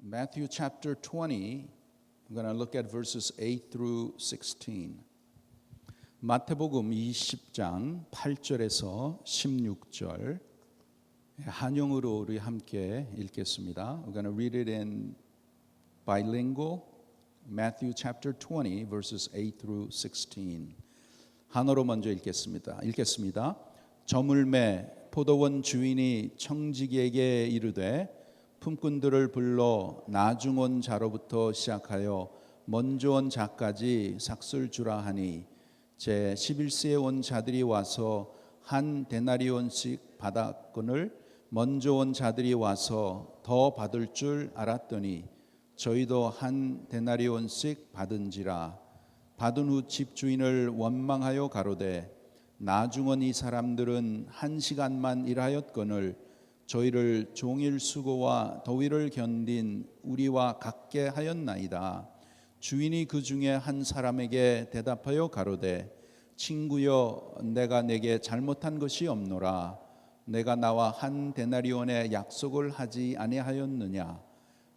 Matthew chapter 20, I'm going to look at verses 8 through 16. 마태복음 20장 8절에서 16절 한영어로 우리 함께 읽겠습니다. We're going to read it in bilingual. Matthew chapter 20 verses 8 through 16. 한어로 먼저 읽겠습니다. 저물매 포도원 주인이 청지기에게 이르되 품꾼들을 불러 나중 온 자로부터 시작하여 먼저 온 자까지 삭슬 주라 하니 제 11세에 온 자들이 와서 한 데나리온씩 받았거늘 먼저 온 자들이 와서 더 받을 줄 알았더니 저희도 한 데나리온씩 받은지라. 받은 후 집주인을 원망하여 가로되 나중 온 이 사람들은 1시간만 일하였거늘 저희를 종일 수고와 더위를 견딘 우리와 같게 하였나이다. 주인이 그 중에 한 사람에게 대답하여 가로되 친구여 내가 내게 잘못한 것이 없노라. 내가 나와 한 데나리온의 약속을 하지 아니하였느냐.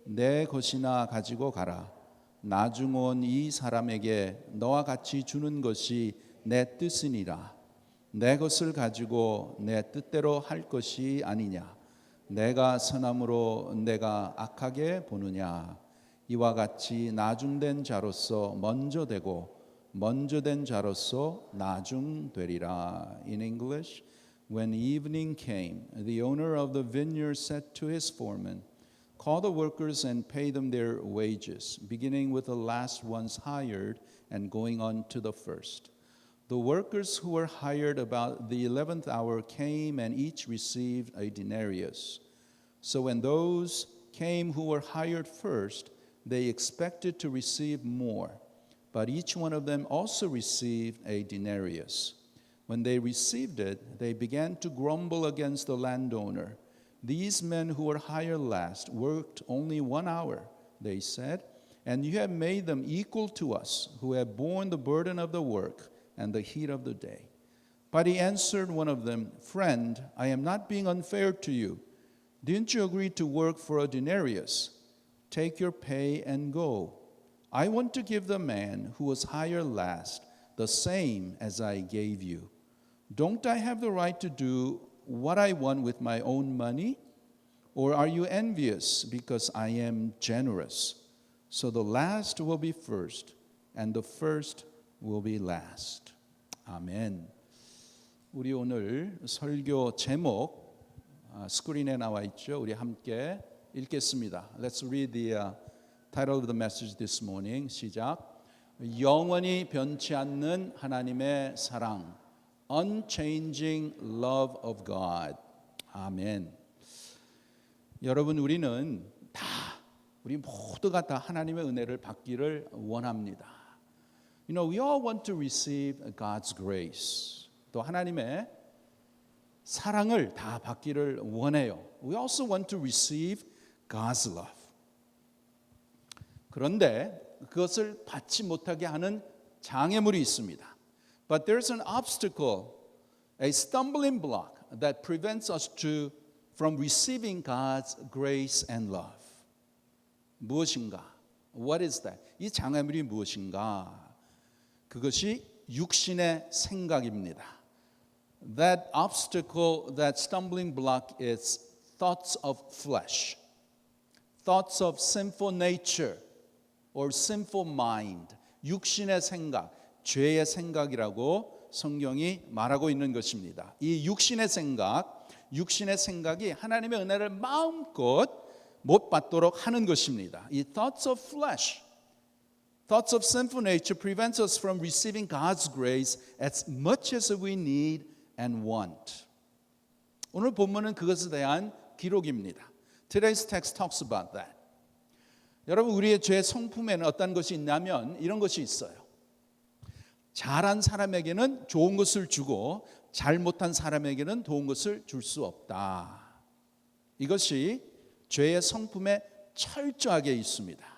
내 것이나 가지고 가라. 나중 온 이 사람에게 너와 같이 주는 것이 내 뜻이니라. 내 것을 가지고 내 뜻대로 할 것이 아니냐. 내가 선함으로 내가 악하게 보느냐. 이와 같이 나중된 자로서 먼저 되고 먼저 된 자로서 나중 되리라. In English, when evening came, the owner of the vineyard said to his foreman, call the workers and pay them their wages, beginning with the last ones hired and going on to the first. The workers who were hired about the 11th hour came and each received a denarius. So when those came who were hired first, they expected to receive more, but each one of them also received a denarius. When they received it, they began to grumble against the landowner. These men who were hired last worked only 1 hour, they said, and you have made them equal to us, who have borne the burden of the work and the heat of the day. But he answered one of them, friend, I am not being unfair to you. Didn't you agree to work for a denarius? Take your pay and go. I want to give the man who was hired last the same as I gave you. Don't I have the right to do what I want with my own money? Or are you envious because I am generous? So the last will be first, and the first will be last. 아멘. 우리 오늘 설교 제목 스크린에 나와 있죠. 우리 함께 읽겠습니다. Let's read the title of the message this morning. 시작. 영원히 변치 않는 하나님의 사랑. Unchanging love of God. 아멘. 여러분 우리는 우리 모두가 다 하나님의 은혜를 받기를 원합니다. You know, we all want to receive God's grace. 또 하나님의 사랑을 다 받기를 원해요. We also want to receive God's love. 그런데 그것을 받지 못하게 하는 장애물이 있습니다. But there's an obstacle, a stumbling block that prevents us from receiving God's grace and love. 무엇인가? What is that? 이 장애물이 무엇인가? 그것이 육신의 생각입니다. That obstacle, that stumbling block is thoughts of flesh, thoughts of sinful nature or sinful mind. 육신의 생각, 죄의 생각이라고 성경이 말하고 있는 것입니다. 이 육신의 생각이 하나님의 은혜를 마음껏 못 받도록 하는 것입니다. 이 thoughts of flesh, thoughts of sinful nature prevents us from receiving God's grace as much as we need and want. 오늘 본문은 그것에 대한 기록입니다. Today's text talks about that. 여러분 우리의 죄 성품에는 어떤 것이 있냐면 이런 것이 있어요. 잘한 사람에게는 좋은 것을 주고 잘못한 사람에게는 좋은 것을 줄 수 없다. 이것이 죄의 성품에 철저하게 있습니다.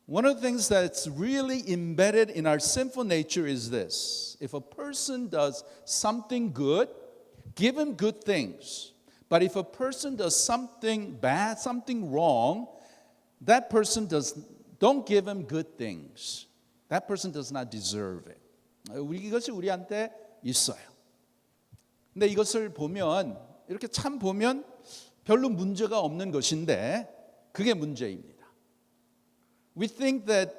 One of the things that's really embedded in our sinful nature is this. If a person does something good, give him good things. But if a person does something bad, something wrong, that person don't give him good things. That person does not deserve it. 이것이 우리한테 있어요. 근데 이것을 보면 이렇게 참 보면 별로 문제가 없는 것인데 그게 문제입니다. We think that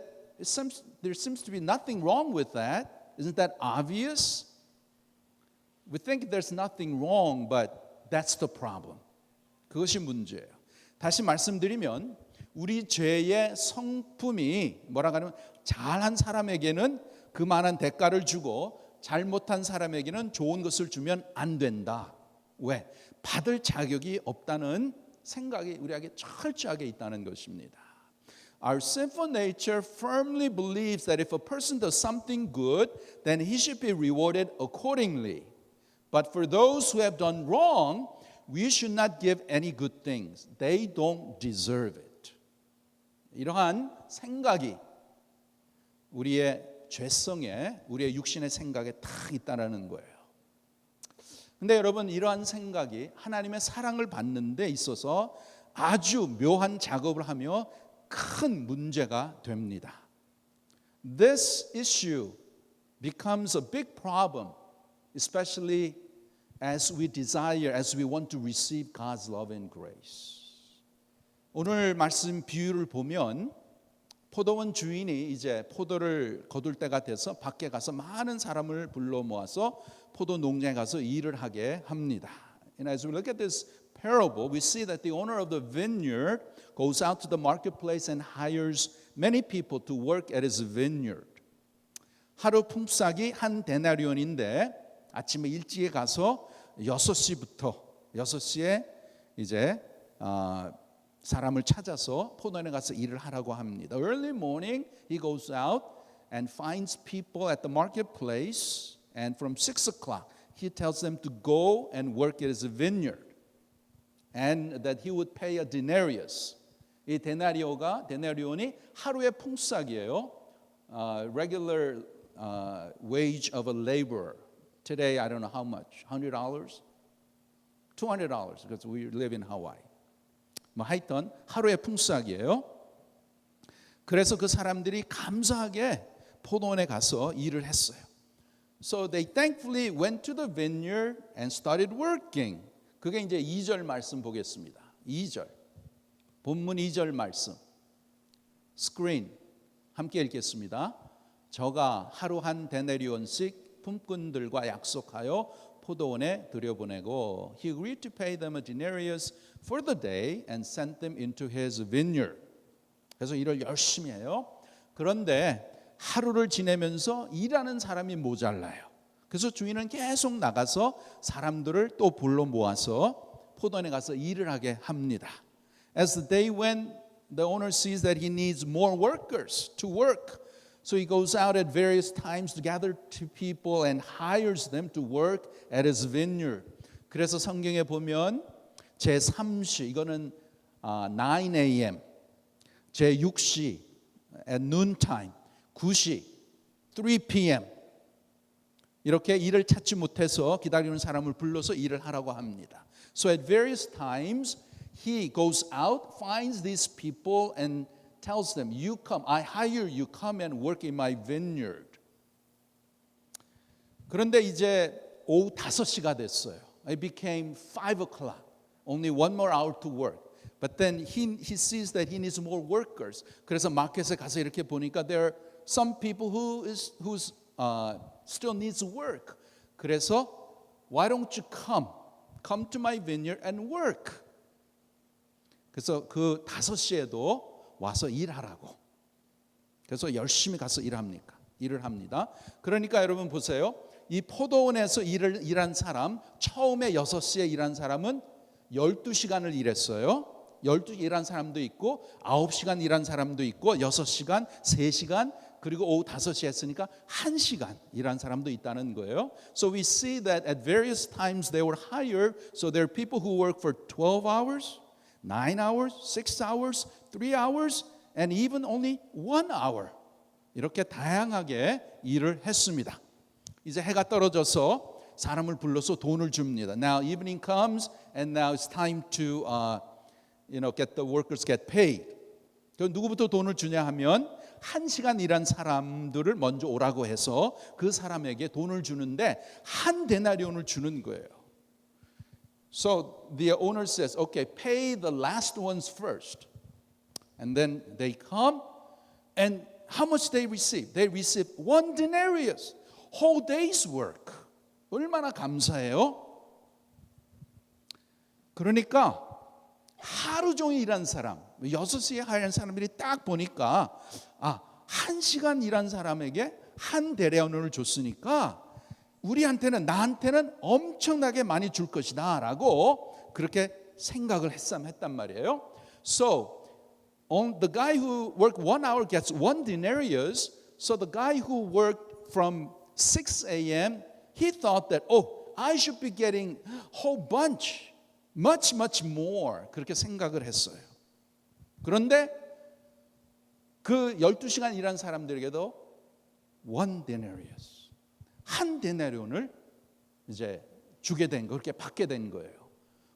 there seems to be nothing wrong with that. Isn't that obvious? We think there's nothing wrong, but that's the problem. 그것이 문제예요. 다시 말씀드리면 우리 죄의 성품이 뭐라고 하면 잘한 사람에게는 그만한 대가를 주고 잘못한 사람에게는 좋은 것을 주면 안 된다. 왜? 받을 자격이 없다는 생각이 우리에게 철저하게 있다는 것입니다. Our sinful nature firmly believes that if a person does something good, then he should be rewarded accordingly. But for those who have done wrong, we should not give any good things. They don't deserve it. 이러한 생각이 우리의 죄성에, 우리의 육신의 생각에 다 있다는 거예요. 근데 여러분, 이러한 생각이 하나님의 사랑을 받는 데 있어서 아주 묘한 작업을 하며 큰 문제가 됩니다. This issue becomes a big problem, especially as we desire, as we want to receive God's love and grace. 오늘 말씀 비유를 보면 포도원 주인이 이제 포도를 거둘 때가 돼서 밖에 가서 많은 사람을 불러 모아서 포도 농장에 가서 일을 하게 합니다. And as we look at this parable, we see that the owner of the vineyard goes out to the marketplace and hires many people to work at his vineyard. 하루 품삯이 한 데나리온인데 아침에 일찍 가서 6시에 이제 사람을 찾아서 포도원에 가서 일을 하라고 합니다. Early morning he goes out and finds people at the marketplace, and from 6 o'clock he tells them to go and work at his vineyard, and that he would pay a denarius. 이 데나리온이 하루의 품삯이에요. Regular wage of a laborer. Today I don't know how much. $100? $200 because we live in Hawaii. 뭐 하여튼 하루의 품삯이에요. 그래서 그 사람들이 감사하게 포도원에 가서 일을 했어요. So they thankfully went to the vineyard and started working. 그게 이제 2절 말씀 보겠습니다. 2절. 본문 2절 말씀. 스크린 함께 읽겠습니다. 저가 하루 한 데나리온씩 품꾼들과 약속하여 포도원에 들여보내고 he agreed to pay them a denarius for the day and sent them into his vineyard. 그래서 일을 열심히 해요. 그런데 하루를 지내면서 일하는 사람이 모자라요. 그래서 주인은 계속 나가서 사람들을 또 불러 모아서 포도원에 가서 일을 하게 합니다. As the day went, the owner sees that he needs more workers to work. So he goes out at various times to gather to people and hires them to work at his vineyard. 그래서 성경에 보면 제3시 이거는 9 a.m. 제6시 at noontime 9시 3 p.m. 이렇게 일을 찾지 못해서 기다리는 사람을 불러서 일을 하라고 합니다. So at various times he goes out, finds these people and tells them, you come, I hire you, come and work in my vineyard. 그런데 이제 오후 5시가 됐어요. It became 5 o'clock. Only one more hour to work. But then he sees that he needs more workers. 그래서 마켓에 가서 이렇게 보니까 there are some people who still needs work. 그래서 why don't you come to my vineyard and work. 그래서 그 5시에도 와서 일하라고. 그래서 열심히 가서 일을 합니다. 그러니까 여러분 보세요. 이 포도원에서 일한 사람, 처음에 6시에 일한 사람은 12시간을 일했어요. 12시 일한 사람도 있고 9시간 일한 사람도 있고 6시간, 3시간, 그리고 오후 5시에 했으니까 1시간 일한 사람도 있다는 거예요. So we see that at various times they were hired. So there are people who work for 12 hours, 9 hours, 6 hours, 3 hours, and even only 1 hour. 이렇게 다양하게 일을 했습니다. 이제 해가 떨어져서 사람을 불러서 돈을 줍니다. Now evening comes and now it's time to get the workers get paid. 그 누구부터 돈을 주냐 하면 1시간 일한 사람들을 먼저 오라고 해서 그 사람에게 돈을 주는데 한 데나리온을 주는 거예요. So the owner says, okay, pay the last ones first. And then they come, and how much they receive? They receive 1 denarius, whole day's work. 얼마나 감사해요? 그러니까 하루 종일 일한 사람, 6시에 일한 사람들이 딱 보니까 1시간 일한 사람에게 한 데나리온을 줬으니까 우리한테는, 나한테는 엄청나게 많이 줄 것이다 라고 그렇게 생각을 했단 말이에요. So the guy who worked 1 hour gets 1 denarius. So the guy who worked from 6 a.m. he thought that, I should be getting a whole bunch, much more. 그렇게 생각을 했어요. 그런데 그 12시간 일한 사람들에게도 1 denarius, 한 데나리온을 이제 주게 된 거, 그렇게 받게 된 거예요.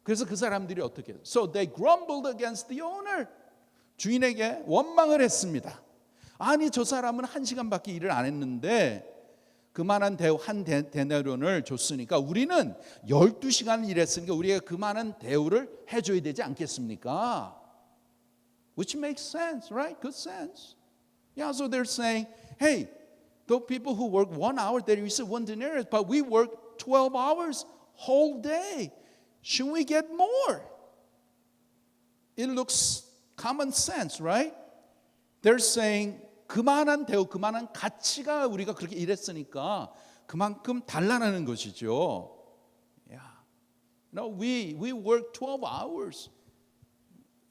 그래서 그 사람들이 어떻게 해요? So they grumbled against the owner. 주인에게 원망을 했습니다. 아니, 저 사람은 1시간밖에 일을 안 했는데 그만한 한 데나리온을 줬으니까 우리는 12시간 일했으니까 우리가 그만한 대우를 해줘야 되지 않겠습니까? Which makes sense, right? Good sense. Yeah, so they're saying, hey, the people who work 1 hour, they receive 1 denarius, but we work 12 hours whole day. Should we get more? It looks common sense, right? They're saying, 그만한 대우, 그만한 가치가 우리가 그렇게 일했으니까 그만큼 달라는 것이죠. Yeah. No, we work 12 hours.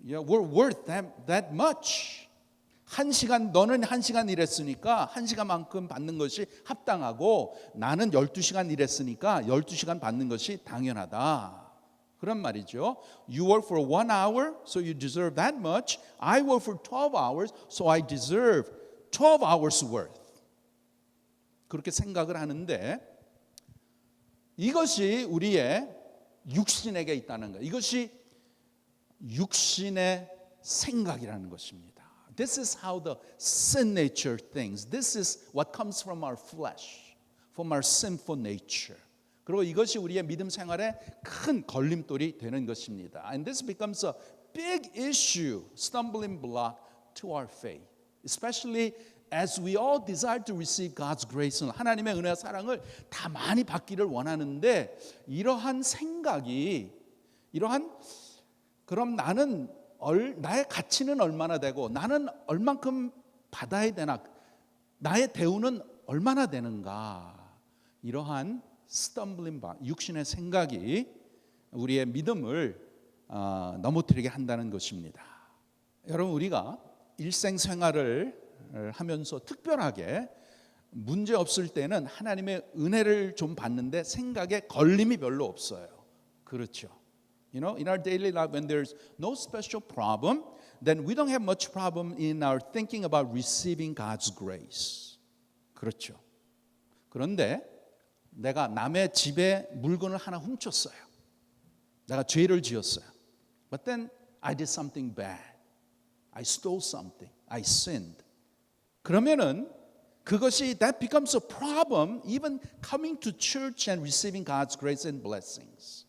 Yeah, we're worth that much. 1시간, 너는 1시간 일했으니까 1시간만큼 받는 것이 합당하고 나는 12시간 일했으니까 12시간 받는 것이 당연하다. 그런 말이죠. You work for 1 hour, so you deserve that much. I work for 12 hours, so I deserve 12 hours worth. 그렇게 생각을 하는데 이것이 우리의 육신에게 있다는 거예요. 이것이 육신의 생각이라는 것입니다. This is how the sin nature thinks. This is what comes from our flesh, from our sinful nature. 그리고 이것이 우리의 믿음 생활에 큰 걸림돌이 되는 것입니다. And this becomes a big issue, stumbling block to our faith. Especially as we all desire to receive God's grace, 하나님의 은혜와 사랑을 다 많이 받기를 원하는데 이러한 생각이, 그럼 나는 나의 가치는 얼마나 되고 나는 얼만큼 받아야 되나, 나의 대우는 얼마나 되는가, 이러한 stumbling block, 육신의 생각이 우리의 믿음을 넘어뜨리게 한다는 것입니다. 여러분, 우리가 일생생활을 하면서 특별하게 문제 없을 때는 하나님의 은혜를 좀 받는데 생각에 걸림이 별로 없어요. 그렇죠. You know, in our daily life, when there's no special problem, then we don't have much problem in our thinking about receiving God's grace. 그렇죠. 그런데 내가 남의 집에 물건을 하나 훔쳤어요. 내가 죄를 지었어요. But then I did something bad. I stole something. I sinned. 그러면은 그것이 that becomes a problem even coming to church and receiving God's grace and blessings.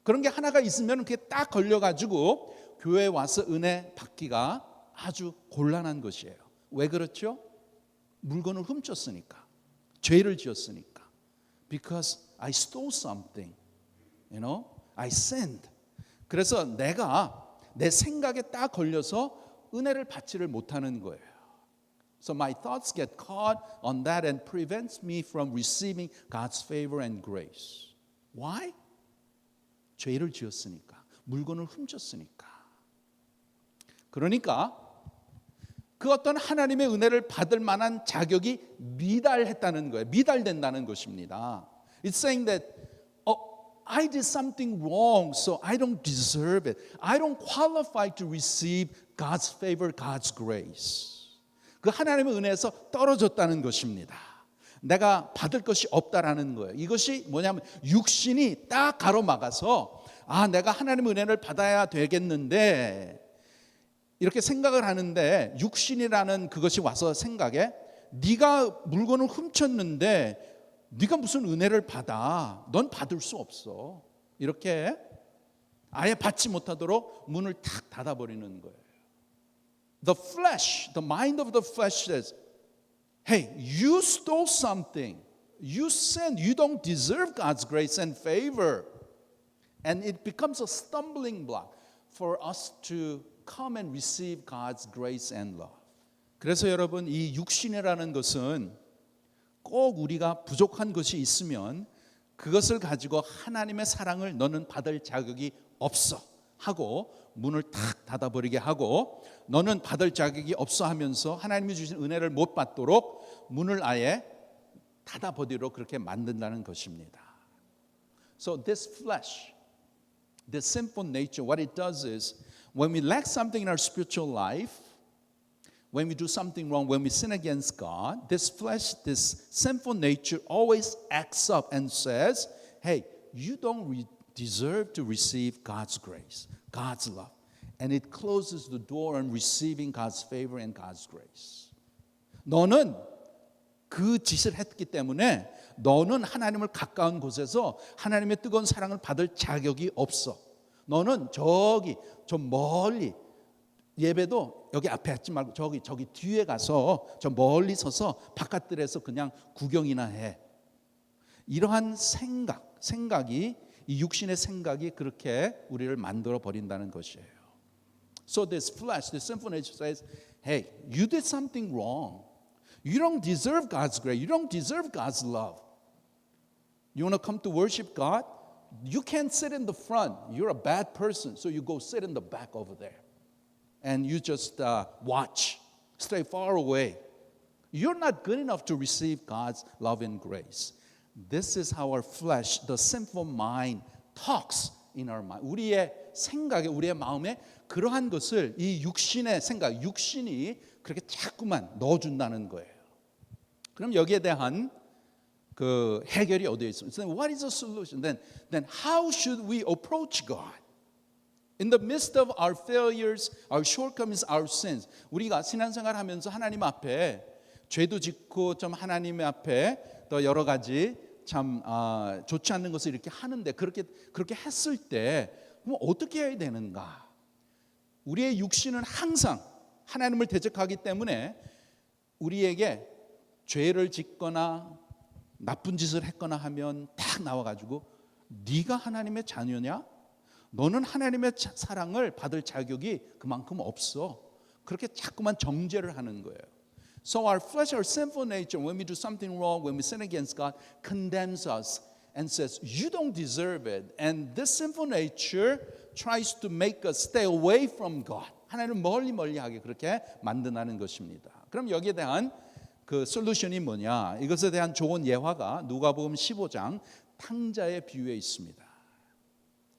그런 게 하나가 있으면 그게 딱 걸려가지고 교회에 와서 은혜 받기가 아주 곤란한 것이에요. 왜 그렇죠? 물건을 훔쳤으니까, 죄를 지었으니까. Because I stole something, you know, I sinned. 그래서 내가 내 생각에 딱 걸려서 은혜를 받지를 못하는 거예요. So my thoughts get caught on that and prevents me from receiving God's favor and grace. Why? 죄를 지었으니까, 물건을 훔쳤으니까. 그러니까 그 어떤 하나님의 은혜를 받을 만한 자격이 미달했다는 거예요. 미달된다는 것입니다. It's saying that I did something wrong, so I don't deserve it. I don't qualify to receive God's favor, God's grace. 그 하나님의 은혜에서 떨어졌다는 것입니다. 내가 받을 것이 없다라는 거예요. 이것이 뭐냐면 육신이 딱 가로막아서 내가 하나님의 은혜를 받아야 되겠는데 이렇게 생각을 하는데 육신이라는 그것이 와서 생각에 네가 물건을 훔쳤는데 네가 무슨 은혜를 받아? 넌 받을 수 없어. 이렇게 아예 받지 못하도록 문을 탁 닫아버리는 거예요. The flesh, the mind of the flesh says, hey, you stole something. You sinned. You don't deserve God's grace and favor. And it becomes a stumbling block for us to come and receive God's grace and love. 그래서 여러분, 이 육신이라는 것은 꼭 우리가 부족한 것이 있으면 그것을 가지고 하나님의 사랑을 너는 받을 자격이 없어 하고 문을 탁 닫아버리게 하고 너는 받을 자격이 없어 하면서 하나님이 주신 은혜를 못 받도록 문을 아예 닫아버리도록 그렇게 만든다는 것입니다. So this flesh, this sinful nature, what it does is when we lack something in our spiritual life, when we do something wrong, when we sin against God, this flesh, this sinful nature always acts up and says, hey, you don't deserve to receive God's grace, God's love. And it closes the door on receiving God's favor and God's grace. 너는 그 짓을 했기 때문에 너는 하나님을 가까운 곳에서 하나님의 뜨거운 사랑을 받을 자격이 없어. 너는 저기 저 멀리 예배도 여기 앞에 하지 말고 저기 뒤에 가서 저 멀리 서서 바깥들에서 그냥 구경이나 해. 이러한 생각이 이 육신의 생각이 그렇게 우리를 만들어 버린다는 것이에요. So this flesh, this sinful nature says, hey, you did something wrong. You don't deserve God's grace. You don't deserve God's love. You want to come to worship God? You can't sit in the front. You're a bad person. So you go sit in the back over there. And you just watch. Stay far away. You're not good enough to receive God's love and grace. This is how our flesh, the sinful mind, talks in our mind. 우리의 생각에, 우리의 마음에 그러한 것을 이 육신의 생각, 육신이 그렇게 자꾸만 넣어준다는 거예요. 그럼 여기에 대한 그 해결이 어디에 있습니까? So what is the solution? Then how should we approach God? In the midst of our failures, our shortcomings, our sins. 우리가 신앙생활하면서 하나님 앞에 죄도 짓고 좀 하나님 앞에 또 여러 가지 참 좋지 않는 것을 이렇게 하는데 그렇게 했을 때 그럼 어떻게 해야 되는가? 우리의 육신은 항상 하나님을 대적하기 때문에 우리에게 죄를 짓거나 나쁜 짓을 했거나 하면 딱 나와가지고 네가 하나님의 자녀냐? 너는 하나님의 사랑을 받을 자격이 그만큼 없어. 그렇게 자꾸만 정죄를 하는 거예요. So our flesh, our sinful nature, when we do something wrong, when we sin against God, condemns us and says, you don't deserve it. And this sinful nature tries to make us stay away from God. 하나님을 멀리하게 그렇게 만든다는 것입니다. 그럼 여기에 대한 그 솔루션이 뭐냐? 이것에 대한 좋은 예화가 누가복음 15장 탕자의 비유에 있습니다.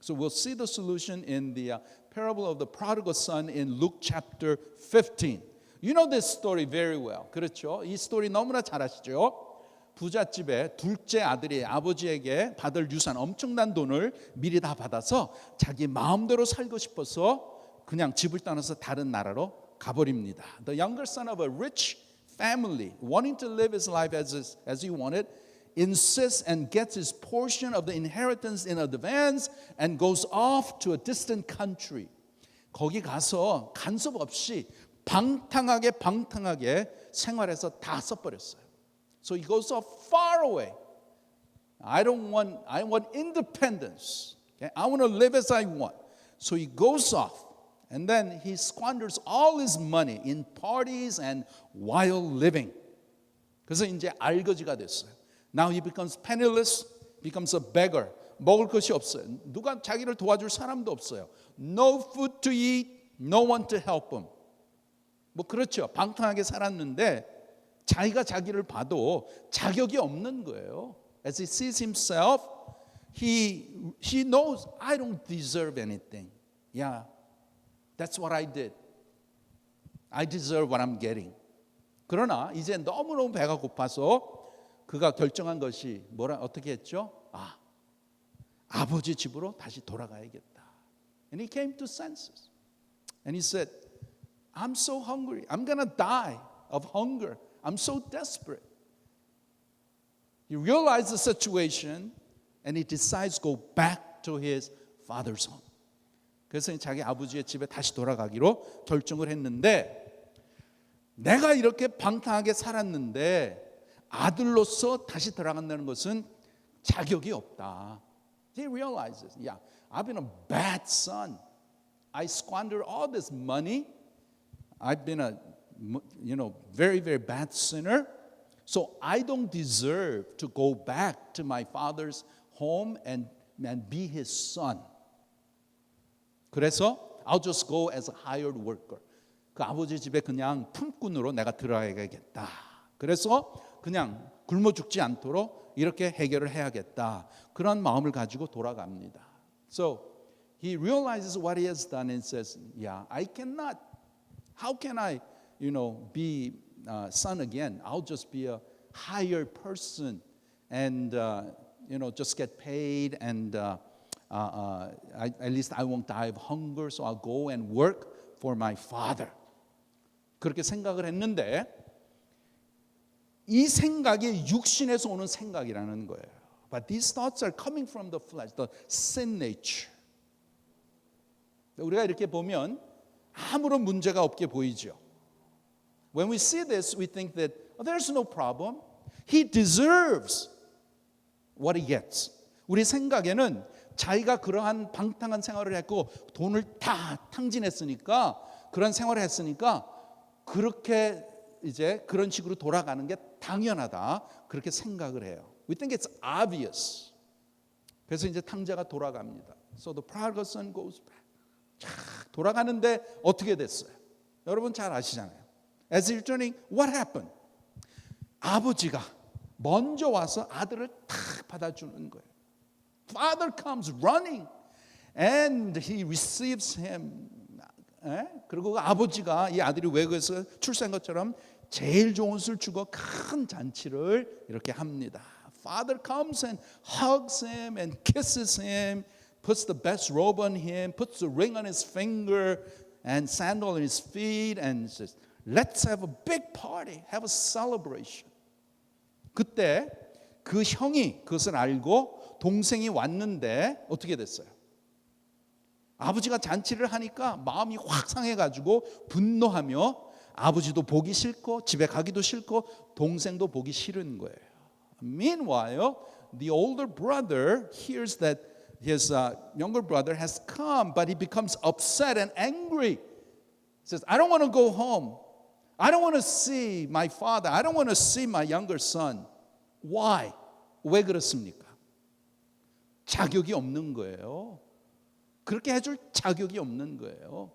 So we'll see the solution in the parable of the prodigal son in Luke chapter 15. You know this story very well. 그렇죠? 이 스토리 너무나 잘 아시죠? 부잣집에 둘째 아들이 아버지에게 받을 유산 엄청난 돈을 미리 다 받아서 자기 마음대로 살고 싶어서 그냥 집을 떠나서 다른 나라로 가버립니다. The younger son of a rich family, wanting to live his life as he wanted, insists and gets his portion of the inheritance in advance and goes off to a distant country. 거기 가서 간섭 없이 방탕하게 생활해서 다 써버렸어요. So he goes off far away. I want independence. Okay? I want to live as I want. So he goes off. And then he squanders all his money in parties and wild living. 그래서 이제 알거지가 됐어요. Now he becomes penniless, becomes a beggar. 먹을 것이 없어요. 누가 자기를 도와줄 사람도 없어요. No food to eat, no one to help him. 뭐 그렇죠. 방탕하게 살았는데 자기가 자기를 봐도 자격이 없는 거예요. As he sees himself, he knows I don't deserve anything. Yeah. That's what I did. I deserve what I'm getting. 그러나 이제 너무너무 배가 고파서 그가 결정한 것이 어떻게 했죠? 아버지 집으로 다시 돌아가야겠다. And he came to senses. And he said, I'm so hungry. I'm gonna die of hunger. I'm so desperate. He realized the situation and he decides to go back to his father's home. 그래서 자기 아버지의 집에 다시 돌아가기로 결정을 했는데 내가 이렇게 방탕하게 살았는데 아들로서 다시 돌아간다는 것은 자격이 없다. He realizes, yeah, I've been a bad son. I squandered all this money. I've been a, very, very bad sinner. So I don't deserve to go back to my father's home and be his son. 그래서 I'll just go as a hired worker. 그 아버지 집에 그냥 품꾼으로 내가 들어가야겠다. 그래서 그냥 굶어 죽지 않도록 이렇게 해결을 해야겠다. 그런 마음을 가지고 돌아갑니다. So he realizes what he has done and says, yeah, I cannot. How can I, be son again? I'll just be a hired person and, just get paid and at least I won't die of hunger, so I'll go and work for my father. 그렇게 생각을 했는데 이 생각이 육신에서 오는 생각이라는 거예요. But these thoughts are coming from the flesh, the sin nature. 우리가 이렇게 보면 아무런 문제가 없게 보이죠. When we see this, we think that there's no problem. He deserves what he gets. 우리 생각에는 자기가 그러한 방탕한 생활을 했고 돈을 다 탕진했으니까 그런 생활을 했으니까 그렇게 이제 그런 식으로 돌아가는 게 당연하다. 그렇게 생각을 해요. We think it's obvious. 그래서 이제 탕자가 돌아갑니다. So the prodigal son goes back. 쫙 돌아가는데 어떻게 됐어요? 여러분 잘 아시잖아요. As he's returning, what happened? 아버지가 먼저 와서 아들을 탁 받아주는 거예요. Father comes running and he receives him. 그리고 그 아버지가 이 아들이 외국에서 출세한 것처럼 제일 좋은 옷을 주고 큰 잔치를 이렇게 합니다. Father comes and hugs him and kisses him, puts the best robe on him, puts the ring on his finger and sandal on his feet and says, let's have a big party, have a celebration. 그때 그 형이 그것을 알고 동생이 왔는데 어떻게 됐어요? 아버지가 잔치를 하니까 마음이 확 상해가지고 분노하며 아버지도 보기 싫고 집에 가기도 싫고 동생도 보기 싫은 거예요. Meanwhile, the older brother hears that his younger brother has come, but he becomes upset and angry. He says, I don't want to go home. I don't want to see my father. I don't want to see my younger son. Why? 왜 그렇습니까? 자격이 없는 거예요. 그렇게 해줄 자격이 없는 거예요.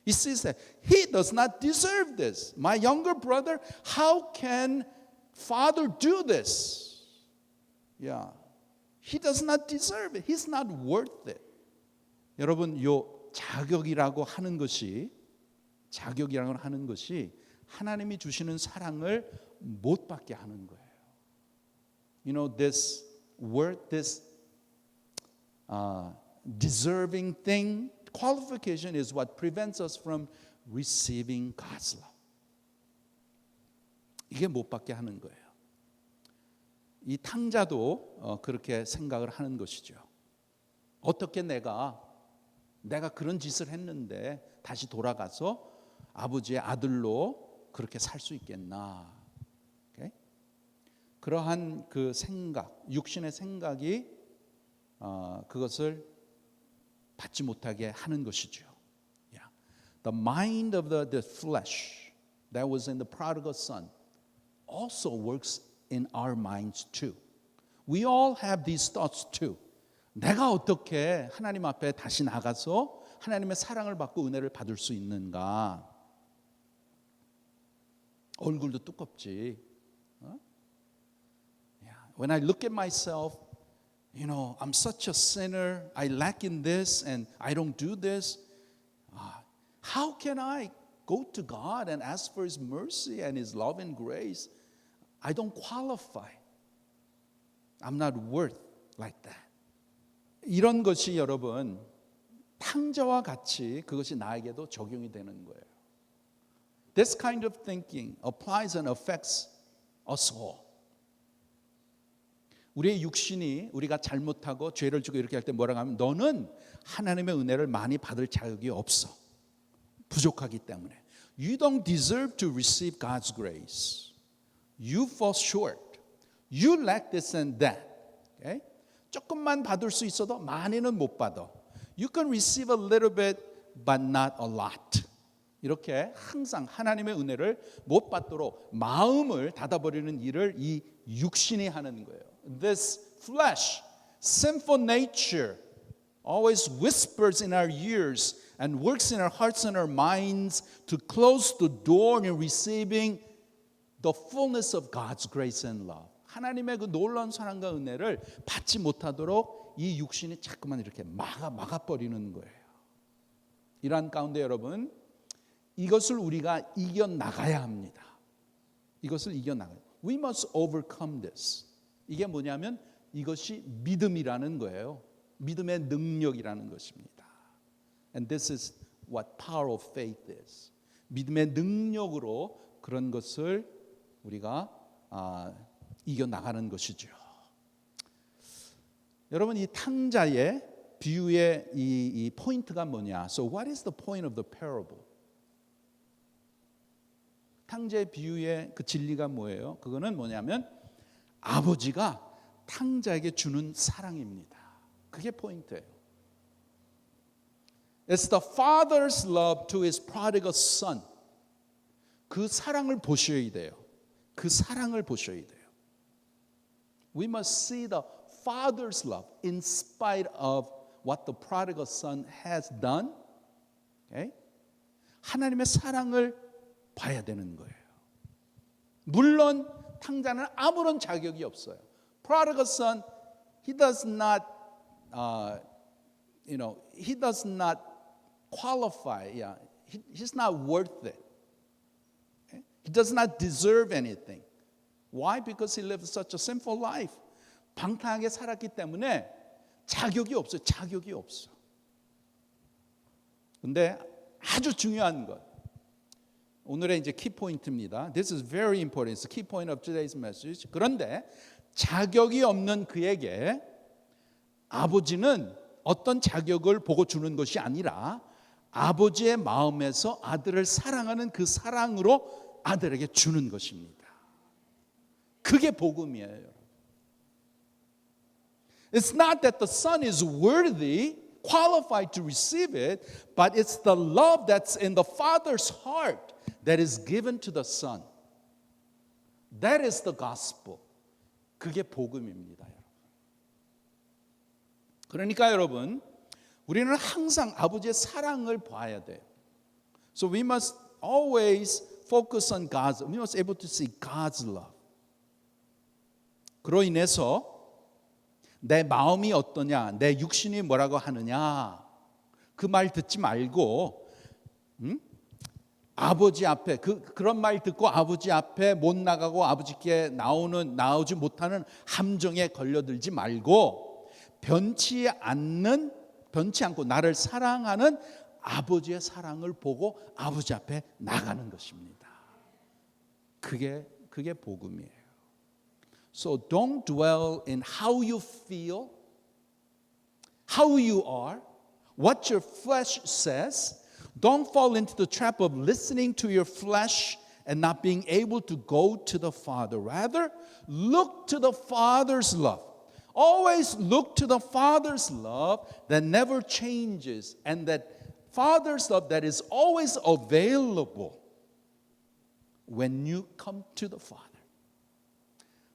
He says that he does not deserve this. My younger brother, how can father do this? Yeah, he does not deserve it. He's not worth it. 여러분, 요 자격이라고 하는 것이 하나님이 주시는 사랑을 못 받게 하는 거예요. This word, this deserving thing, qualification is what prevents us from receiving God's love. 이게 못 받게 하는 거예요. 이 탕자도 그렇게 생각을 하는 것이죠. 어떻게 내가 그런 짓을 했는데 다시 돌아가서 아버지의 아들로 그렇게 살 수 있겠나? Okay? 그러한 그 생각, 육신의 생각이 그것을 받지 못하게 하는 것이죠. Yeah. The mind of the flesh that was in the prodigal son also works in our minds too. We all have these thoughts too. 내가 어떻게 하나님 앞에 다시 나가서 하나님의 사랑을 받고 은혜를 받을 수 있는가? 얼굴도 두껍지. When I look at myself, I'm such a sinner. I lack in this and I don't do this. How can I go to God and ask for His mercy and His love and grace? I don't qualify. I'm not worth like that. 이런 것이 여러분 탕자와 같이 그것이 나에게도 적용이 되는 거예요. This kind of thinking applies and affects us all. 우리의 육신이 우리가 잘못하고 죄를 지고 이렇게 할 때 뭐라고 하면 너는 하나님의 은혜를 많이 받을 자격이 없어. 부족하기 때문에. You don't deserve to receive God's grace. You fall short. You lack this and that. Okay? 조금만 받을 수 있어도 많이는 못 받아. You can receive a little bit but not a lot. 이렇게 항상 하나님의 은혜를 못 받도록 마음을 닫아버리는 일을 이 육신이 하는 거예요. This flesh, sinful nature, always whispers in our ears and works in our hearts and our minds to close the door in receiving the fullness of God's grace and love. 하나님의 그 놀라운 사랑과 은혜를 받지 못하도록 이 육신이 자꾸만 이렇게 막아버리는 거예요. 이러한 가운데 여러분, 이것을 우리가 이겨나가야 합니다. 이것을 이겨나가요. We must overcome this. 이게 뭐냐면 이것이 믿음이라는 거예요. 믿음의 능력이라는 것입니다. And this is what power of faith is. 믿음의 능력으로 그런 것을 우리가 이겨나가는 것이죠. 여러분, 이 탕자의 비유의 이 포인트가 뭐냐? So what is the point of the parable? 탕자의 비유의 그 진리가 뭐예요? 그거는 뭐냐면 아버지가 탕자에게 주는 사랑입니다. 그게 포인트예요. It's the father's love to his prodigal son. 그 사랑을 보셔야 돼요. 그 사랑을 보셔야 돼요. We must see the father's love in spite of what the prodigal son has done. Okay? 하나님의 사랑을 봐야 되는 거예요. 물론 탕자는 아무런 자격이 없어요. Prodigal son, he does not qualify. Yeah, he's not worth it. Okay? He does not deserve anything. Why? Because he lived such a sinful life. 방탕하게 살았기 때문에 자격이 없어요. 자격이 없어. 근데 아주 중요한 것. 오늘의 이제 키 포인트입니다. This is very important. It's the key point of today's message. 그런데 자격이 없는 그에게 아버지는 어떤 자격을 보고 주는 것이 아니라 아버지의 마음에서 아들을 사랑하는 그 사랑으로 아들에게 주는 것입니다. 그게 복음이에요. It's not that the son is worthy, qualified to receive it, but it's the love that's in the father's heart that is given to the son. That is the gospel. 그게 복음입니다, 여러분. 그러니까 여러분, 우리는 항상 아버지의 사랑을 봐야 돼요. So we must always focus on God's. We must be able to see God's love. 그로 인해서 내 마음이 어떠냐, 내 육신이 뭐라고 하느냐, 그 말 듣지 말고, 아버지 앞에 그런 말 듣고 아버지 앞에 못 나가고 아버지께 나오지 못하는 함정에 걸려들지 말고 변치 않고 나를 사랑하는 아버지의 사랑을 보고 아버지 앞에 나가는 것입니다. 그게 복음이에요. So don't dwell in how you feel, how you are, what your flesh says. Don't fall into the trap of listening to your flesh and not being able to go to the Father. Rather, look to the Father's love. Always look to the Father's love that never changes and that Father's love that is always available when you come to the Father.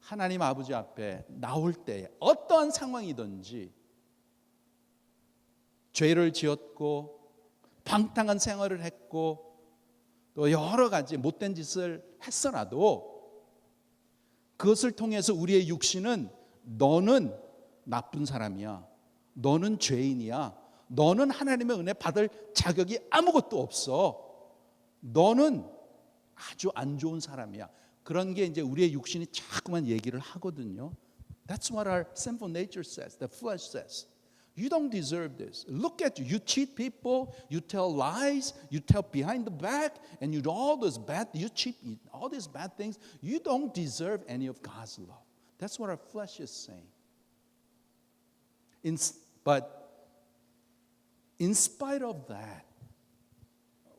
하나님 아버지 앞에 나올 때 어떠한 상황이든지 죄를 지었고 방탕한 생활을 했고 또 여러 가지 못된 짓을 했어라도 그것을 통해서 우리의 육신은 너는 나쁜 사람이야. 너는 죄인이야. 너는 하나님의 은혜 받을 자격이 아무것도 없어. 너는 아주 안 좋은 사람이야. 그런 게 이제 우리의 육신이 자꾸만 얘기를 하거든요. That's what our sinful nature says. The flesh says. You don't deserve this. Look at you. You cheat people. You tell lies. You tell behind the back, and you do all those bad. You cheat all these bad things. You don't deserve any of God's love. That's what our flesh is saying. But in spite of that,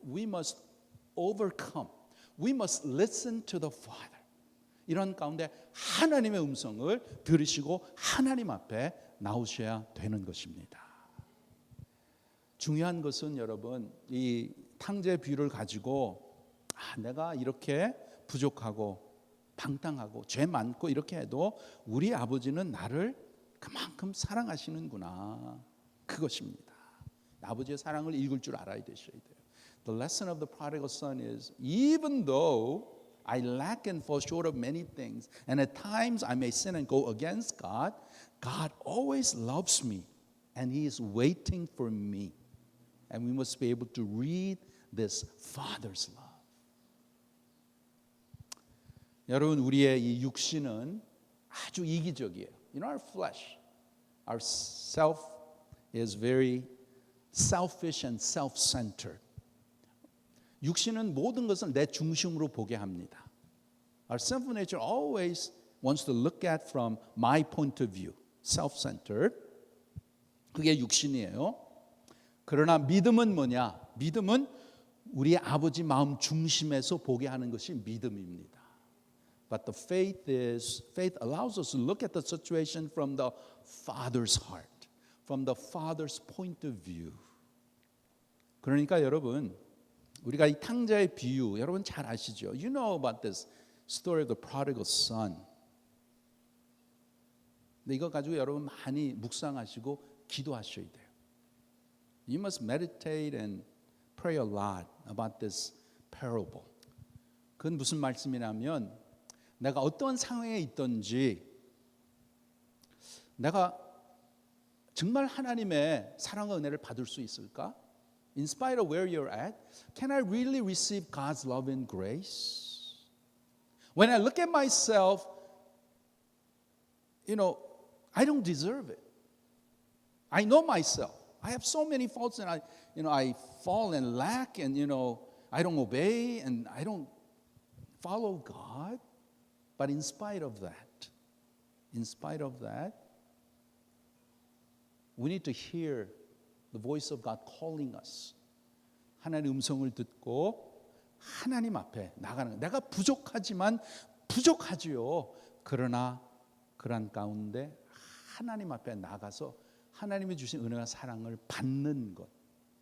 we must overcome. We must listen to the Father. 이런 가운데 하나님의 음성을 들으시고 하나님 앞에 나오셔야 되는 것입니다. 중요한 것은 여러분, 이 탕자의 비유를 가지고 내가 이렇게 부족하고 방탕하고 죄 많고 이렇게 해도 우리 아버지는 나를 그만큼 사랑하시는구나, 그것입니다. 아버지의 사랑을 읽을 줄 알아야 되셔야 돼요. The lesson of the prodigal son is, even though I lack and fall short of many things, and at times I may sin and go against God, God always loves me, and He is waiting for me. And we must be able to read this Father's love. 여러분, 우리의 이 육신은 아주 이기적이에요. You know, our flesh, our self is very selfish and self-centered. 육신은 모든 것을 내 중심으로 보게 합니다. Our sinful nature always wants to look at from my point of view, self-centered. 그게 육신이에요. 그러나 믿음은 뭐냐? 믿음은 우리 아버지 마음 중심에서 보게 하는 것이 믿음입니다. But the faith allows us to look at the situation from the Father's heart, from the Father's point of view. 그러니까 여러분, 우리가 이 탕자의 비유, 여러분 잘 아시죠? You know about this story of the prodigal son. 근데 이거 가지고 여러분 많이 묵상하시고 기도하셔야 돼요. You must meditate and pray a lot about this parable. 그건 무슨 말씀이냐면, 내가 어떤 상황에 있든지 내가 정말 하나님의 사랑과 은혜를 받을 수 있을까? In spite of where you're at, can I really receive God's love and grace? When I look at myself, I don't deserve it. I know myself. I have so many faults, and I fall and lack, and I don't obey, and I don't follow God. But in spite of that, we need to hear the voice of God calling us. 하나님의 음성을 듣고 하나님 앞에 나가는, 내가 부족하지만 부족하지요. 그러나 그런 가운데 하나님 앞에 나가서 하나님이 주신 은혜와 사랑을 받는 것,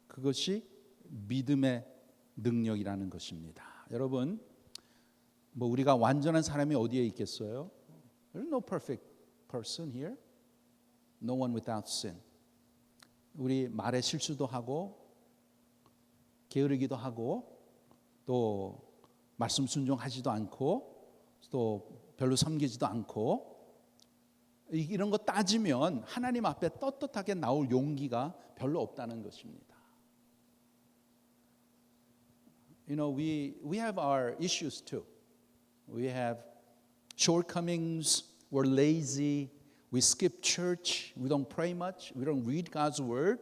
그것이 믿음의 능력이라는 것입니다. 여러분, 우리가 완전한 사람이 어디에 있겠어요? There's no perfect person here. No one without sin. 우리 말에 실수도 하고 게으르기도 하고 또 말씀 순종하지도 않고 또 별로 섬기지도 않고, 이런 거 따지면 하나님 앞에 떳떳하게 나올 용기가 별로 없다는 것입니다. We have our issues too. We have shortcomings. We're lazy. We skip church. We don't pray much. We don't read God's word.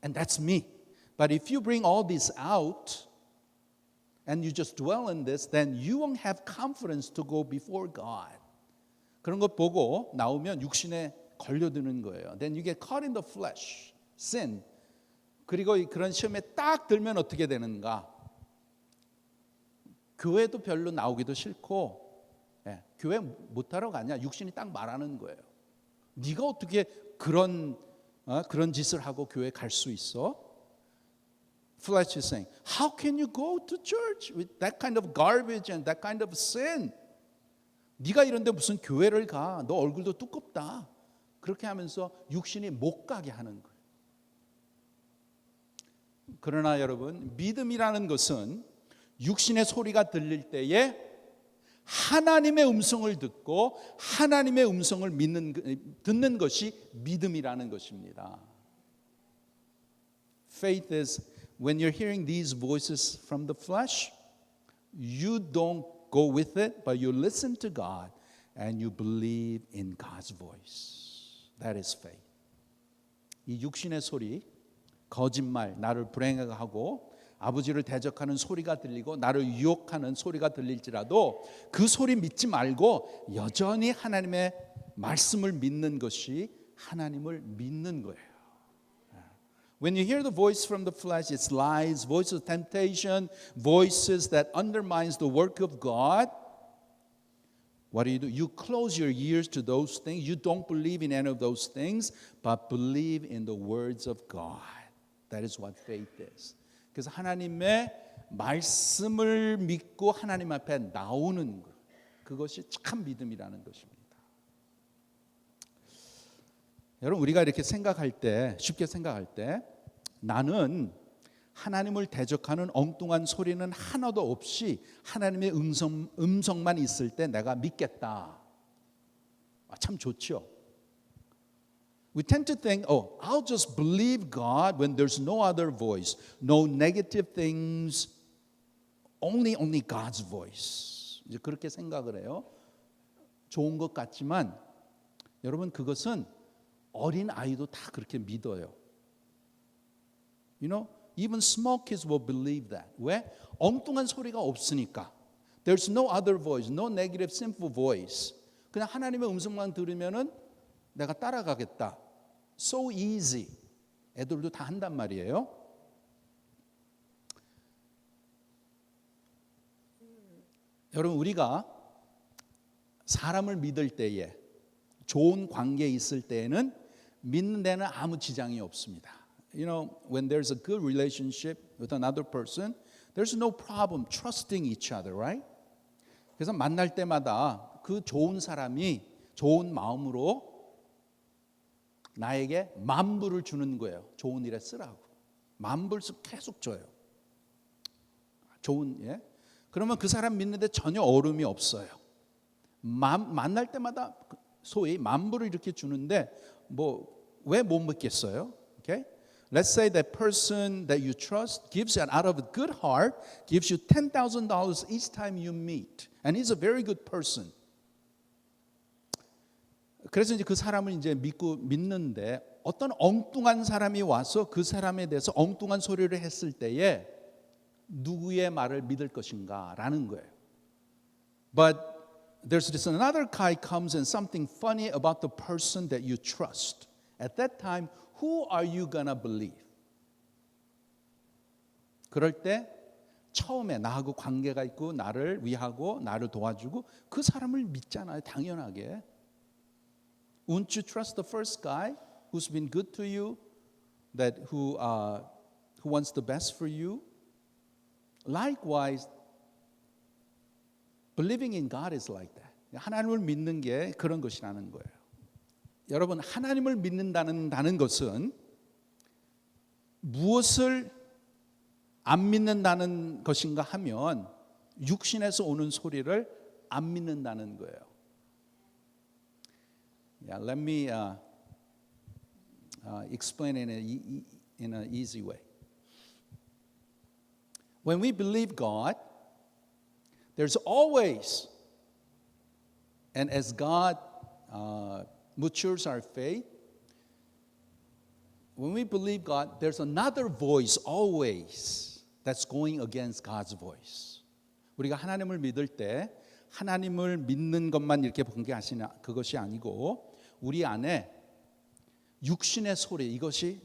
And that's me. But if you bring all this out and you just dwell in this, then you won't have confidence to go before God. 그런 것 보고 나오면 육신에 걸려드는 거예요. Then you get caught in the flesh, sin. 그리고 그런 시험에 딱 들면 어떻게 되는가? 교회도 별로 나오기도 싫고, 교회 못하러 가냐? 육신이 딱 말하는 거예요. 네가 어떻게 그런 짓을 하고 교회 갈 수 있어? Flesh is saying, how can you go to church with that kind of garbage and that kind of sin? 네가 이런데 무슨 교회를 가? 너 얼굴도 두껍다. 그렇게 하면서 육신이 못 가게 하는 거예요. 그러나 여러분, 믿음이라는 것은 육신의 소리가 들릴 때에 하나님의 음성을 듣고 하나님의 음성을 듣는 것이 믿음이라는 것입니다. Faith is when you're hearing these voices from the flesh, you don't go with it, but you listen to God and you believe in God's voice. That is faith. 이 육신의 소리, 거짓말, 나를 불행하게 하고 아버지를 대적하는 소리가 들리고 나를 유혹하는 소리가 들릴지라도 그 소리 믿지 말고 여전히 하나님의 말씀을 믿는 것이 하나님을 믿는 거예요. When you hear the voice from the flesh, it's lies, voices of temptation, voices that undermines the work of God. What do? You close your ears to those things. You don't believe in any of those things, but believe in the words of God. That is what faith is. 그래서 하나님의 말씀을 믿고 하나님 앞에 나오는 것, 그것이 참 믿음이라는 것입니다. 여러분, 우리가 이렇게 생각할 때, 쉽게 생각할 때, 나는 하나님을 대적하는 엉뚱한 소리는 하나도 없이 하나님의 음성만 있을 때 내가 믿겠다. 참 좋죠. We tend to think, oh, I'll just believe God when there's no other voice, no negative things, only God's voice. 이제 그렇게 생각을 해요. 좋은 것 같지만 여러분, 그것은 어린 아이도 다 그렇게 믿어요. You know, even small kids will believe that. 왜? 엉뚱한 소리가 없으니까. There's no other voice, no negative, sinful voice. 그냥 하나님의 음성만 들으면은 내가 따라가겠다. So easy. 애들도 다 한단 말이에요. 여러분, 우리가 사람을 믿을 때에, 좋은 관계에 있을 때에는 믿는 데는 아무 지장이 없습니다. You know, when there's a good relationship with another person, there's no problem trusting each other, right? 그래서 만날 때마다 그 좋은 사람이 좋은 마음으로 나에게 만불을 주는 거예요. 좋은 일에 쓰라고. 만불씩 계속 줘요. 좋은, 예? 그러면 그 사람 믿는데 전혀 어려움이 없어요. 만날 때마다 소위 만불을 이렇게 주는데 뭐 왜 못 믿겠어요? Okay? Let's say that person that you trust gives it out of a good heart, gives you $10,000 each time you meet, and he's a very good person. 그래서 이제 그 사람을 이제 믿는데 어떤 엉뚱한 사람이 와서 그 사람에 대해서 엉뚱한 소리를 했을 때에 누구의 말을 믿을 것인가라는 거예요. But there's this another guy comes and something funny about the person that you trust. At that time, who are you gonna believe? 그럴 때 처음에 나하고 관계가 있고 나를 위하고 나를 도와주고 그 사람을 믿잖아요. 당연하게. Wouldn't you trust the first guy who's been good to you, that who wants the best for you? Likewise, believing in God is like that. 하나님을 믿는 게 그런 것이라는 거예요. 여러분, 하나님을 믿는다는 것은 무엇을 안 믿는다는 것인가 하면 육신에서 오는 소리를 안 믿는다는 거예요. Yeah, let me explain in an easy way. When we believe God, there's always, and as God matures our faith, when we believe God, there's another voice always that's going against God's voice. 우리가 하나님을 믿을 때 하나님을 믿는 것만 이렇게 본 게 그것이 아니고 우리 안에 육신의 소리, 이것이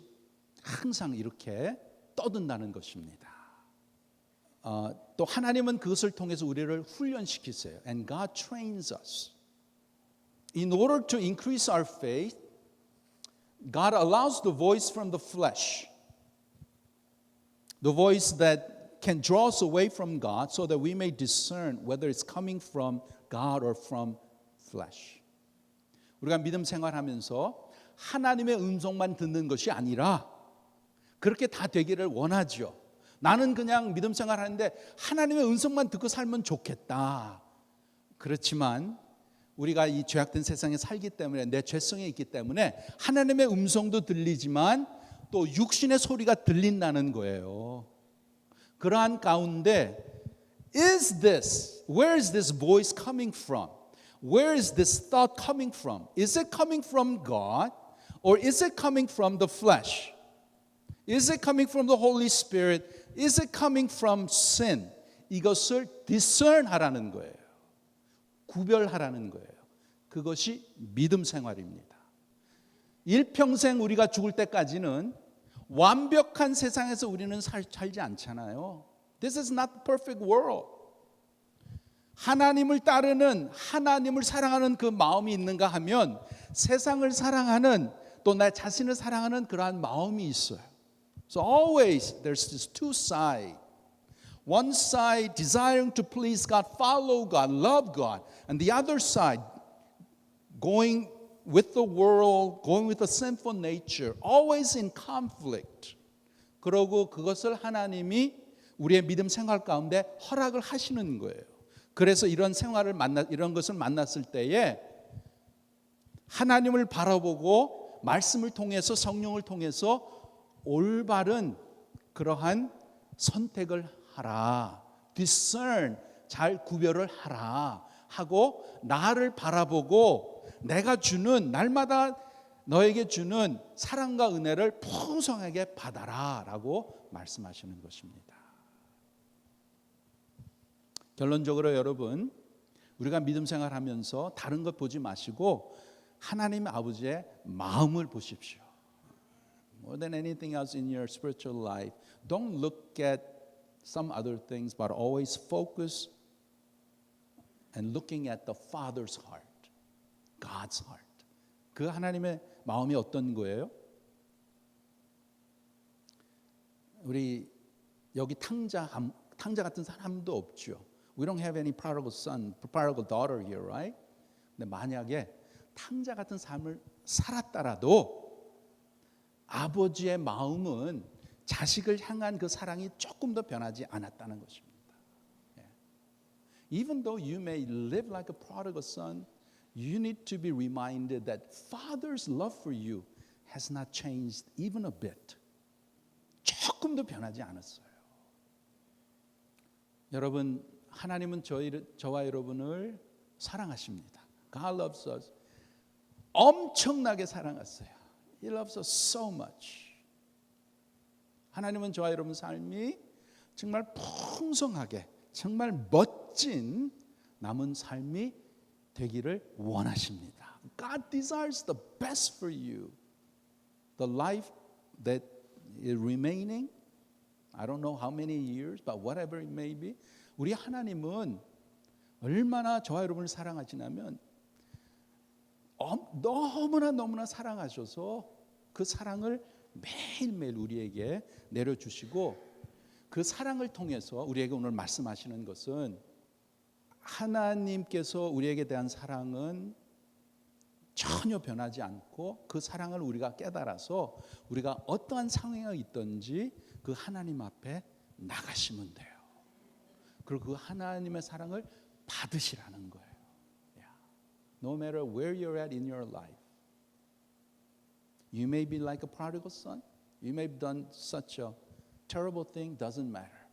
항상 이렇게 떠든다는 것입니다. 또 하나님은 그것을 통해서 우리를 훈련시키세요. And God trains us. In order to increase our faith, God allows the voice from the flesh, the voice that can draw us away from God so that we may discern whether it's coming from God or from flesh. 우리가 믿음 생활하면서 하나님의 음성만 듣는 것이 아니라 그렇게 다 되기를 원하죠. 나는 그냥 믿음 생활하는데 하나님의 음성만 듣고 살면 좋겠다. 그렇지만 우리가 이 죄악된 세상에 살기 때문에 내 죄성에 있기 때문에 하나님의 음성도 들리지만 또 육신의 소리가 들린다는 거예요. 그러한 가운데 where is this voice coming from? Where is this thought coming from? Is it coming from God? Or is it coming from the flesh? Is it coming from the Holy Spirit? Is it coming from sin? 이것을 discern하라는 거예요. 구별하라는 거예요. 그것이 믿음 생활입니다. 일평생 우리가 죽을 때까지는 완벽한 세상에서 우리는 살지 않잖아요. This is not the perfect world. 하나님을 따르는, 하나님을 사랑하는 그 마음이 있는가 하면 세상을 사랑하는, 또 나 자신을 사랑하는 그러한 마음이 있어요. So always there's this two sides. One side desiring to please God, follow God, love God. And the other side going with the world, going with the sinful nature, always in conflict. 그러고 그것을 하나님이 우리의 믿음 생활 가운데 허락을 하시는 거예요. 그래서 이런 이런 것을 만났을 때에 하나님을 바라보고 말씀을 통해서 성령을 통해서 올바른 그러한 선택을 하라. discern, 잘 구별을 하라 하고 나를 바라보고 내가 주는 날마다 너에게 주는 사랑과 은혜를 풍성하게 받아라 라고 말씀하시는 것입니다. 결론적으로 여러분, 우리가 믿음 생활하면서 다른 것 보지 마시고 하나님 아버지의 마음을 보십시오. More than anything else in your spiritual life, don't look at some other things, but always focus and looking at the Father's heart, God's heart. 그 하나님의 마음이 어떤 거예요? 우리 여기 탕자 같은 사람도 없죠. We don't have any prodigal son, prodigal daughter here, right? 근데 만약에 탕자 같은 삶을 살았더라도 아버지의 마음은 자식을 향한 그 사랑이 조금 더 변하지 않았다는 것입니다. Even though you may live like a prodigal son, you need to be reminded that Father's love for you has not changed even a bit. 조금도 변하지 않았어요. 여러분, 하나님은 저와 여러분을 사랑하십니다. God loves us. 엄청나게 사랑했어요. He loves us so much. 하나님은 저와 여러분 삶이 정말 풍성하게, 정말 멋진 남은 삶이 되기를 원하십니다. God desires the best for you. The life that is remaining, I don't know how many years, but whatever it may be. 우리 하나님은 얼마나 저와 여러분을 사랑하시냐면 너무나 사랑하셔서 그 사랑을 매일매일 우리에게 내려주시고 그 사랑을 통해서 우리에게 오늘 말씀하시는 것은 하나님께서 우리에게 대한 사랑은 전혀 변하지 않고 그 사랑을 우리가 깨달아서 우리가 어떠한 상황에 있든지 그 하나님 앞에 나가시면 돼요. 그리고 그 하나님의 사랑을 받으시라는 거예요. No matter where you're at in your life. You may be like a prodigal son. You may have done such a terrible thing. Doesn't matter.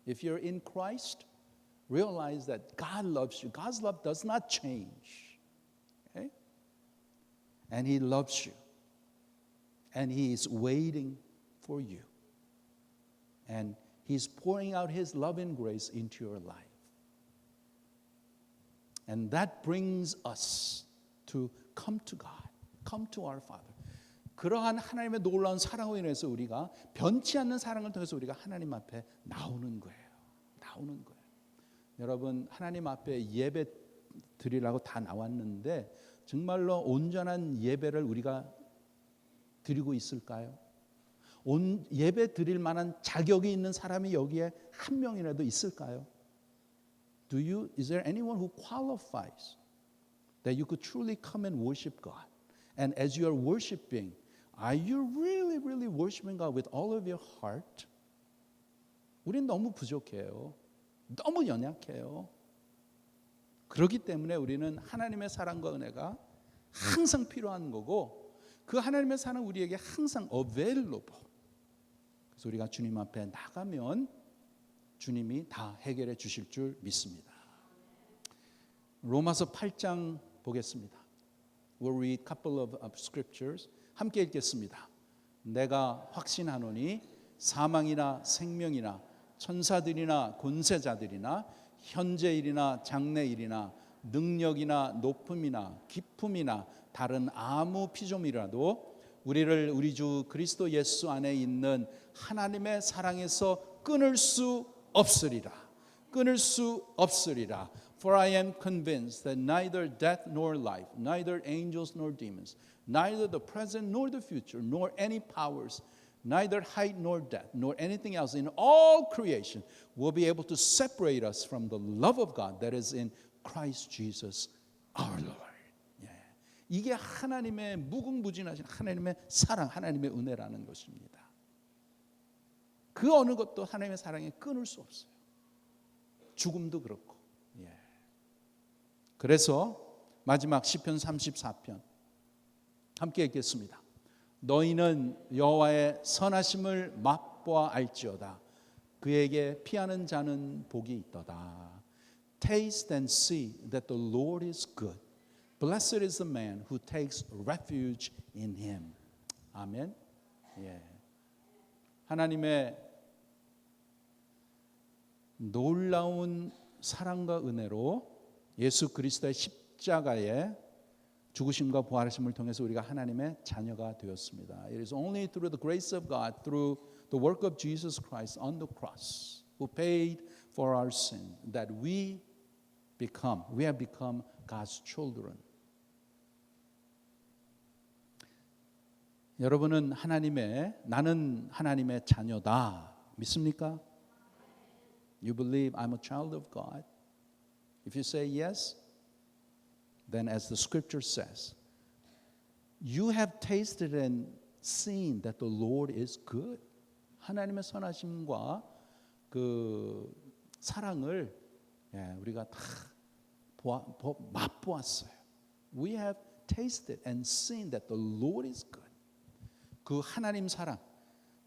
If you're in Christ, realize that God loves you. God's love does not change. Okay? And He loves you. And He is waiting for you. And He's pouring out His love and grace into your life. And that brings us to come to God, come to our Father. 그러한 하나님의 놀라운 사랑으로 인해서 우리가 변치 않는 사랑을 통해서 우리가 하나님 앞에 나오는 거예요. 나오는 거예요. 여러분, 하나님 앞에 예배 드리라고 다 나왔는데 정말로 온전한 예배를 우리가 드리고 있을까요? 예배 드릴 만한 자격이 있는 사람이 여기에 한 명이라도 있을까요? Is there anyone who qualifies that you could truly come and worship God? And as you are worshiping, are you really worshiping God with all of your heart? 우린 너무 부족해요. 너무 연약해요. 그렇기 때문에 우리는 하나님의 사랑과 은혜가 항상 필요한 거고 그 하나님의 사랑 우리에게 항상 available. 그래서 우리가 주님 앞에 나가면 주님이 다 해결해 주실 줄 믿습니다. 로마서 8장 보겠습니다. We'll read a couple of scriptures. 함께 읽겠습니다. 내가 확신하노니 사망이나 생명이나 천사들이나 권세자들이나 현재일이나 장래일이나 능력이나 높음이나 깊음이나 다른 아무 피조물이라도 우리를 우리 주 그리스도 예수 안에 있는 하나님의 사랑에서 끊을 수 없으리라. 끊을 수 없으리라. For I am convinced that neither death nor life, neither angels nor demons, neither the present nor the future, nor any powers, neither height nor depth, nor anything else in all creation will be able to separate us from the love of God that is in Christ Jesus our Lord. 이게 하나님의 무궁무진하신 하나님의 사랑, 하나님의 은혜라는 것입니다. 그 어느 것도 하나님의 사랑에 끊을 수 없어요. 죽음도 그렇고. 그래서 마지막 시편 34편 함께 읽겠습니다. 너희는 여호와의 선하심을 맛보아 알지어다. 그에게 피하는 자는 복이 있도다. Taste and see that the Lord is good. Blessed is the man who takes refuge in him. 아멘. 하나님의 놀라운 사랑과 은혜로 예수 그리스도의 십자가의 죽으심과 부활하심을 통해서 우리가 하나님의 자녀가 되었습니다. It is only through the grace of God, through the work of Jesus Christ on the cross, who paid for our sin, that we have become God's children. 여러분은 나는 하나님의 자녀다 믿습니까? You believe I'm a child of God? If you say yes, then as the scripture says, you have tasted and seen that the Lord is good. 하나님의 선하심과 그 사랑을 우리가 다 맛보았어요. We have tasted and seen that the Lord is good. 그 하나님 사랑,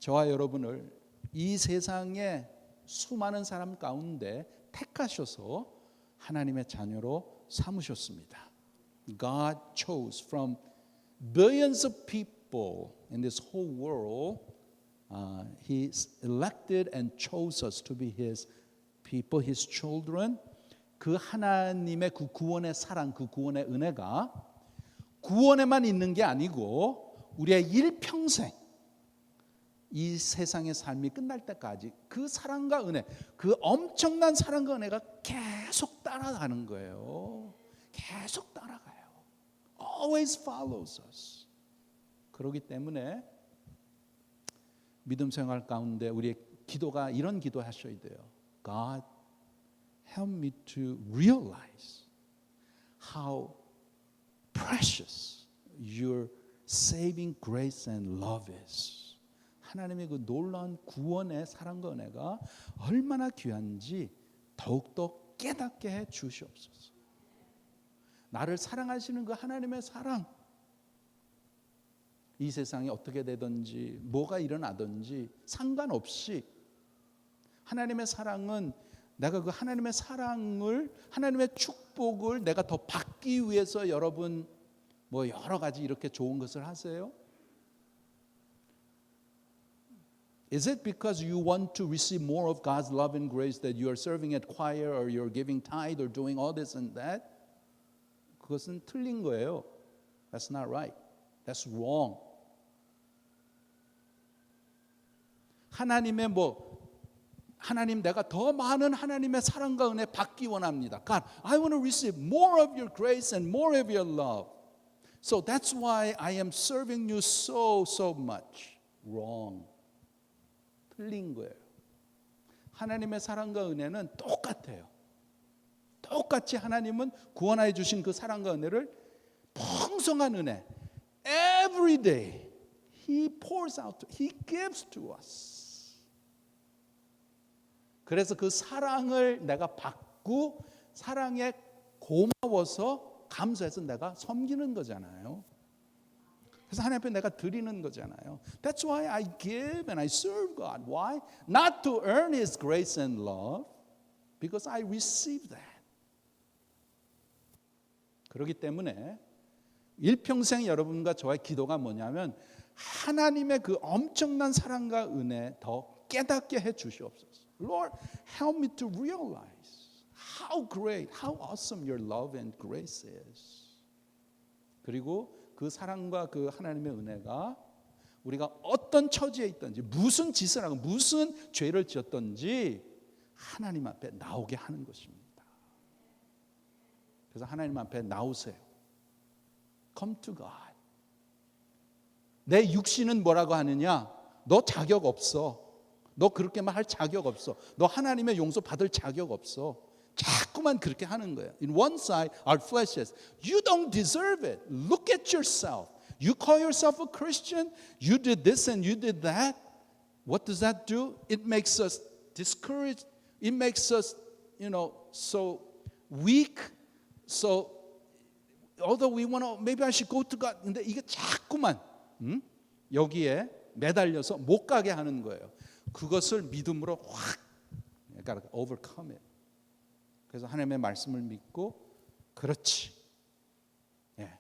저와 여러분을 이 세상의 수많은 사람 가운데 택하셔서 하나님의 자녀로 삼으셨습니다. God chose from billions of people in this whole world. He elected and chose us to be His people, His children. 그 하나님의 그 구원의 사랑, 그 구원의 은혜가 구원에만 있는 게 아니고 우리의 일평생 이 세상의 삶이 끝날 때까지 그 사랑과 은혜, 그 엄청난 사랑과 은혜가 계속 따라가는 거예요. 계속 따라가요. Always follows us. 그렇기 때문에 믿음 생활 가운데 우리의 기도가 이런 기도 하셔야 돼요. God, help me to realize how precious your saving grace and love is. 하나님의 그 놀라운 구원의 사랑과 은혜가 얼마나 귀한지 더욱더 깨닫게 해 주시옵소서. 나를 사랑하시는 그 하나님의 사랑, 이 세상이 어떻게 되든지 뭐가 일어나든지 상관없이 하나님의 사랑은 내가 그 하나님의 사랑을, 하나님의 축복을 내가 더 받기 위해서 여러분 뭐 여러 가지 이렇게 좋은 것을 하세요? Is it because you want to receive more of God's love and grace that you are serving at choir or you're giving tithe or doing all this and that? 그것은 틀린 거예요. That's not right. That's wrong. 하나님 내가 더 많은 하나님의 사랑과 은혜 받기 원합니다. God, I want to receive more of your grace and more of your love. So that's why I am serving you so much. Wrong. 틀린 거예요. 하나님의 사랑과 은혜는 똑같아요. 똑같이 하나님은 구원하여 주신 그 사랑과 은혜를 풍성한 은혜 every day He pours out, He gives to us. 그래서 그 사랑을 내가 받고 사랑에 고마워서 감사해서 내가 섬기는 거잖아요. 그래서 하나님 앞에 내가 드리는 거잖아요. That's why I give and I serve God. Why? Not to earn His grace and love, because I receive that. 그렇기 때문에 일평생 여러분과 저의 기도가 뭐냐면 하나님의 그 엄청난 사랑과 은혜 더 깨닫게 해 주시옵소서. Lord, help me to realize how great, how awesome your love and grace is. 그리고 그 사랑과 그 하나님의 은혜가 우리가 어떤 처지에 있든지 무슨 짓을 하고 무슨 죄를 지었든지 하나님 앞에 나오게 하는 것입니다. 그래서 하나님 앞에 나오세요. Come to God. 내 육신은 뭐라고 하느냐? 너 자격 없어. 너 그렇게만 할 자격 없어. 너 하나님의 용서 받을 자격 없어. 자꾸만 그렇게 하는 거예요. In one side, our flesh says, you don't deserve it. Look at yourself. You call yourself a Christian. You did this and you did that. What does that do? It makes us discouraged. It makes us, so weak. So although we want to, maybe I should go to God. 근데 이게 자꾸만 여기에 매달려서 못 가게 하는 거예요. 그것을 믿음으로 확 gotta overcome it. 그래서 하나님의 말씀을 믿고 그렇지. 예.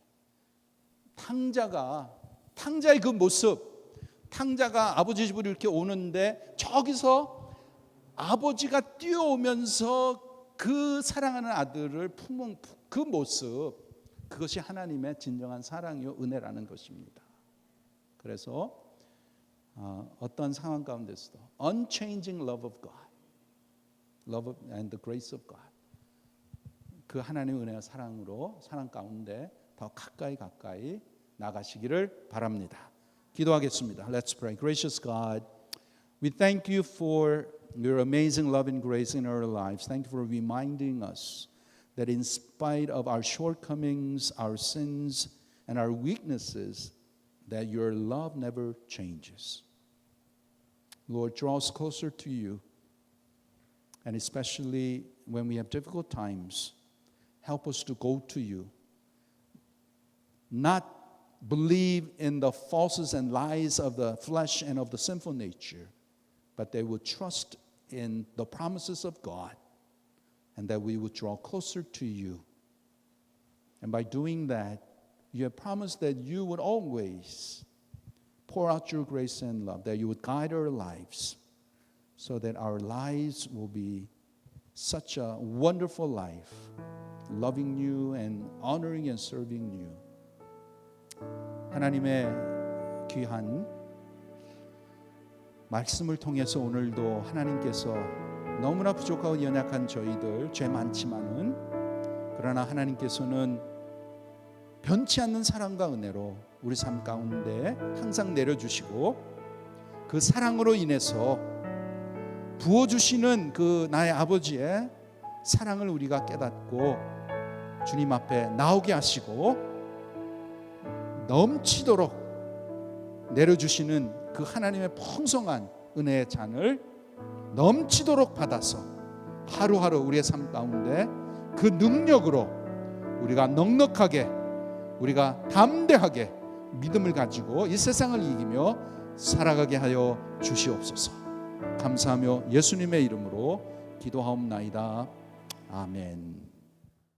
탕자의 그 모습, 탕자가 아버지 집으로 이렇게 오는데 저기서 아버지가 뛰어오면서 그 사랑하는 아들을 품은 그 모습, 그것이 하나님의 진정한 사랑이요 은혜라는 것입니다. 그래서 어떤 상황 가운데서도 unchanging love of God, love and the grace of God, 그 하나님의 은혜와 사랑으로 사랑 가운데 더 가까이 나가시기를 바랍니다. 기도하겠습니다. Let's pray. Gracious God, we thank you for your amazing love and grace in our lives. Thank you for reminding us that in spite of our shortcomings, our sins, and our weaknesses, that your love never changes. Lord, draw us closer to you, and especially when we have difficult times, help us to go to you, not believe in the falses and lies of the flesh and of the sinful nature, but they would trust in the promises of God, and that we would draw closer to you. And by doing that, you have promised that you would always pour out your grace and love, that you would guide our lives so that our lives will be such a wonderful life, loving you and honoring and serving you. 하나님의 귀한 말씀을 통해서 오늘도 하나님께서 너무나 부족하고 연약한 저희들, 죄 많지만은 그러나 하나님께서는 변치 않는 사랑과 은혜로 우리 삶 가운데 항상 내려주시고 그 사랑으로 인해서 부어주시는 그 나의 아버지의 사랑을 우리가 깨닫고 주님 앞에 나오게 하시고 넘치도록 내려주시는 그 하나님의 풍성한 은혜의 잔을 넘치도록 받아서 하루하루 우리의 삶 가운데 그 능력으로 우리가 넉넉하게, 우리가 담대하게 믿음을 가지고 이 세상을 이기며 살아가게 하여 주시옵소서. 감사하며 예수님의 이름으로 기도하옵나이다. 아멘.